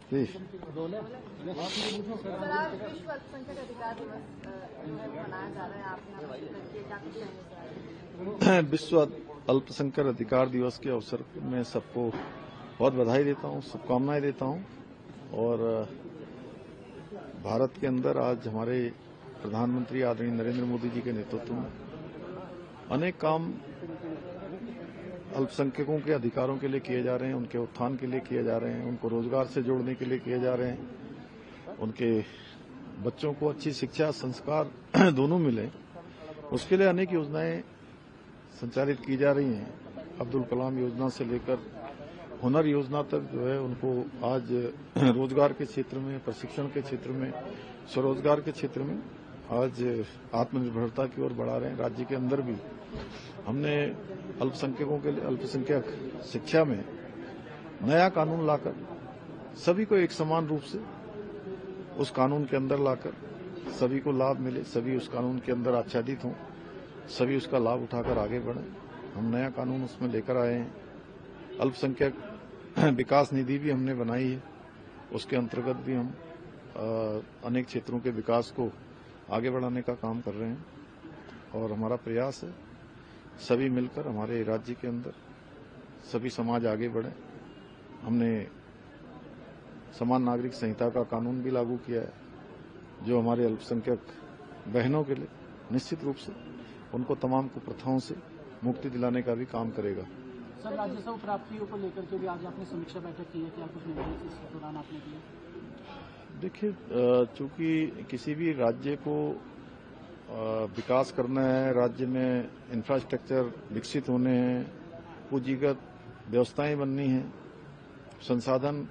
जी। Sir, आज विश्व अल्पसंख्यक अधिकार दिवस मनाया जा रहा है, आप यहाँ पर क्या कुछ कहेंगे? विश्व अल्पसंख्यक अधिकार दिवस के अवसर पर मैं सबको बहुत बधाई देता हूँ, शुभकामनाएं देता हूँ। और भारत के अंदर आज हमारे प्रधानमंत्री आदरणीय नरेंद्र मोदी जी के नेतृत्व में अनेक काम अल्पसंख्यकों के अधिकारों के लिए किए जा रहे हैं, उनके उत्थान के लिए किए जा रहे हैं, उनको रोजगार से जोड़ने के लिए किए जा रहे हैं, उनके बच्चों को अच्छी शिक्षा संस्कार दोनों मिले, उसके लिए अनेक योजनाएं संचालित की जा रही हैं। अब्दुल कलाम योजना से लेकर हुनर योजना तक जो है उनको आज रोजगार के क्षेत्र में, प्रशिक्षण के क्षेत्र में, स्वरोजगार के क्षेत्र में आज आत्मनिर्भरता की ओर बढ़ा रहे हैं। राज्य के अंदर भी हमने अल्पसंख्यकों के लिए अल्पसंख्यक शिक्षा में नया कानून लाकर सभी को एक समान रूप से उस कानून के अंदर लाकर सभी को लाभ मिले, सभी उस कानून के अंदर आच्छादित हों, सभी उसका लाभ उठाकर आगे बढ़ें। हम नया कानून उसमें लेकर आए हैं। अल्पसंख्यक विकास निधि भी हमने बनाई है, उसके अंतर्गत भी हम अनेक क्षेत्रों के विकास को आगे बढ़ाने का काम कर रहे हैं। और हमारा प्रयास है सभी मिलकर हमारे राज्य के अंदर सभी समाज आगे बढ़े। हमने समान नागरिक संहिता का कानून भी लागू किया है, जो हमारे अल्पसंख्यक बहनों के लिए निश्चित रूप से उनको तमाम कुप्रथाओं से मुक्ति दिलाने का भी काम करेगा। सर, राजस्व प्राप्तियों को लेकर के भी आज आपने समीक्षा बैठक की है, क्या कुछ निर्णय इस दौरान आपने किया? देखिए, चूंकि किसी भी राज्य को विकास करना है, राज्य में इंफ्रास्ट्रक्चर विकसित होने हैं, पूंजीगत व्यवस्थाएं बननी हैं, संसाधन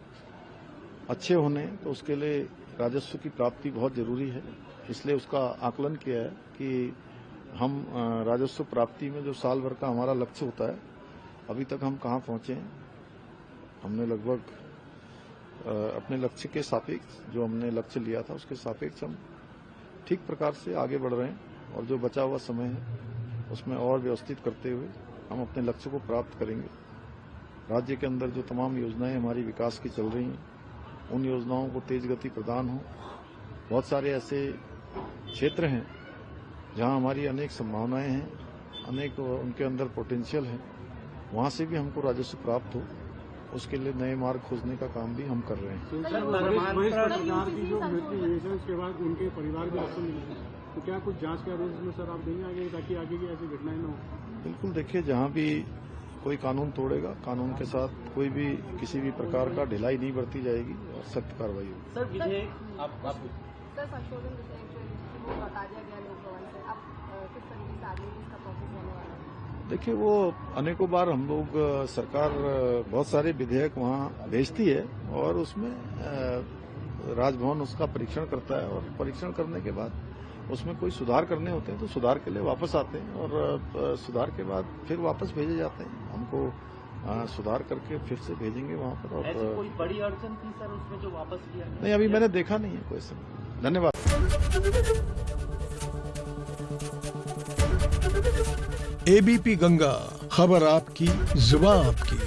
अच्छे होने हैं, तो उसके लिए राजस्व की प्राप्ति बहुत जरूरी है। इसलिए उसका आकलन किया है कि हम राजस्व प्राप्ति में जो साल भर का हमारा लक्ष्य होता है, अभी तक हम कहाँ पहुंचे हैं। हमने लगभग अपने लक्ष्य के सापेक्ष, जो हमने लक्ष्य लिया था उसके सापेक्ष हम ठीक प्रकार से आगे बढ़ रहे हैं। और जो बचा हुआ समय है उसमें और व्यवस्थित करते हुए हम अपने लक्ष्य को प्राप्त करेंगे। राज्य के अंदर जो तमाम योजनाएं हमारी विकास की चल रही हैं, उन योजनाओं को तेज गति प्रदान हो। बहुत सारे ऐसे क्षेत्र हैं जहां हमारी अनेक संभावनाएं हैं, अनेक उनके अंदर पोटेंशियल है, वहां से भी हमको राजस्व प्राप्त हो, उसके लिए नए मार्ग खोजने का काम भी हम कर रहे हैं। सरकार की जो मृत्यु हुई है उसके बाद उनके परिवार भी आपको मिले, तो क्या कुछ जांच के आदेश में सर आप देंगे आगे, ताकि आगे की ऐसी घटनाएं न हो? बिल्कुल, देखिए, जहां भी कोई कानून तोड़ेगा, कानून के साथ कोई भी किसी भी प्रकार का ढिलाई नहीं बरती जाएगी और सख्त कार्रवाई होगी। सर, विधेयक आप सर, संशोधन विधेयक जो हटा दिया गया लोकभवन से, अब किस तरीके से आगे इसका प्रोसेस होने वाला है? देखिए, वो अनेकों बार हम लोग सरकार बहुत सारे विधेयक वहाँ भेजती है और उसमें राजभवन उसका परीक्षण करता है, और परीक्षण करने के बाद उसमें कोई सुधार करने होते हैं तो सुधार के लिए वापस आते हैं, और सुधार के बाद फिर वापस भेजे जाते हैं। हमको सुधार करके फिर से भेजेंगे वहाँ पर। और ऐसी कोई बड़ी अड़चन थी सर उसमें जो वापस किया? नहीं, अभी मैंने देखा नहीं है कोई समय। धन्यवाद। एबीपी गंगा, खबर आपकी, जुबान आपकी।